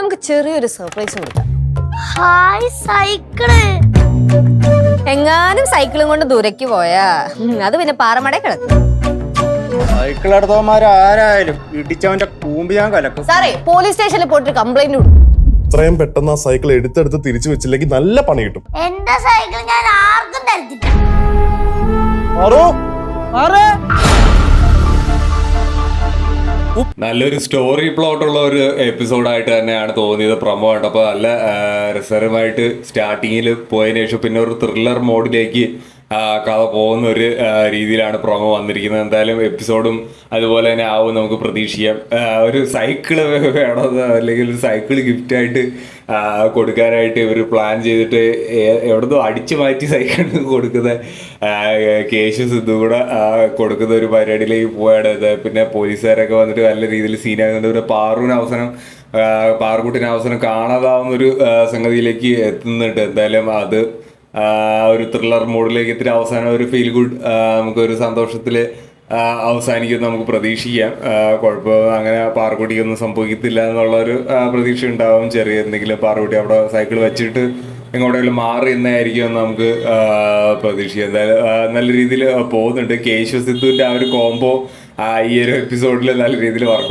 നമുക്ക് ചെറിയൊരു സർപ്രൈസ് കൊടുക്കാം. Hi cycle. എങ്ങാനും സൈക്കിളും കൊണ്ട് ദൂരേക്ക് പോയാ അത് പിന്നെ പാറമട കിടക്കും. സൈക്കിൾ എടുത്തവന്മാരായാലും ഇടിച്ചവന്റെ കൂമ്പ് ഞാൻ കലക്കും. സാറേ, പോലീസ് സ്റ്റേഷനിൽ പോയിട്ട് കംപ്ലൈന്റ് കൊടുക്കും. ഇത്രയും പെട്ടെന്ന് ആ സൈക്കിൾ എടുത്തെടുത്ത് തിരിച്ചു വെച്ചില്ലെങ്കിൽ നല്ല പണി കിട്ടും. എന്റെ സൈക്കിൾ ഞാൻ ആർക്കും തരത്തില്ല. നല്ലൊരു സ്റ്റോറി പ്ലോട്ട് ഉള്ള ഒരു എപ്പിസോഡായിട്ട് തന്നെയാണ് തോന്നിയത്. പ്രൊമോ കണ്ടപ്പോൾ നല്ല രസകരമായിട്ട് സ്റ്റാർട്ടിങ്ങിൽ പോയതിനു ശേഷം പിന്നെ ഒരു ത്രില്ലർ മോഡിലേക്ക് കഥ പോകുന്ന ഒരു രീതിയിലാണ് പ്രൊമോ വന്നിരിക്കുന്നത്. എന്തായാലും എപ്പിസോഡും അതുപോലെ തന്നെ ആവും നമുക്ക് പ്രതീക്ഷിക്കാം. ഒരു സൈക്കിള് വേണമെന്ന് അല്ലെങ്കിൽ ഒരു സൈക്കിൾ ഗിഫ്റ്റായിട്ട് കൊടുക്കാനായിട്ട് ഇവർ പ്ലാൻ ചെയ്തിട്ട് എവിടുന്നോ അടിച്ചു മാറ്റി സൈക്കിൾ കൊടുക്കുന്ന കേശു സിദ്ധു കൂടെ കൊടുക്കുന്ന ഒരു പരിപാടിയിലേക്ക് പോയാണ്. പിന്നെ പോലീസുകാരൊക്കെ വന്നിട്ട് നല്ല രീതിയിൽ സീനാകുന്നുണ്ട്. ഒരു പാറുകുട്ടിന് അവസരം കാണാതാവുന്നൊരു സംഗതിയിലേക്ക് എത്തുന്നുണ്ട്. എന്തായാലും അത് ഒരു ത്രില്ലർ മോഡിലേക്ക് ഇത്തിരി അവസാനം ഒരു ഫീൽ ഗുഡ് നമുക്കൊരു സന്തോഷത്തിൽ അവസാനിക്കും നമുക്ക് പ്രതീക്ഷിക്കാം. കുഴപ്പം അങ്ങനെ പാറക്കുട്ടിക്കൊന്നും സംഭവിക്കത്തില്ല എന്നുള്ളൊരു പ്രതീക്ഷ ഉണ്ടാവും. ചെറിയ എന്തെങ്കിലും പാറക്കുട്ടി അവിടെ സൈക്കിൾ വെച്ചിട്ട് എങ്ങോട്ടെങ്കിലും മാറി എന്നായിരിക്കും നമുക്ക് പ്രതീക്ഷിക്കാം. എന്തായാലും നല്ല രീതിയിൽ പോകുന്നുണ്ട്. കേശു സിദ്ധുവിൻ്റെ ആ ഒരു കോംബോ ഈ ഒരു എപ്പിസോഡിൽ നല്ല രീതിയിൽ വർക്ക്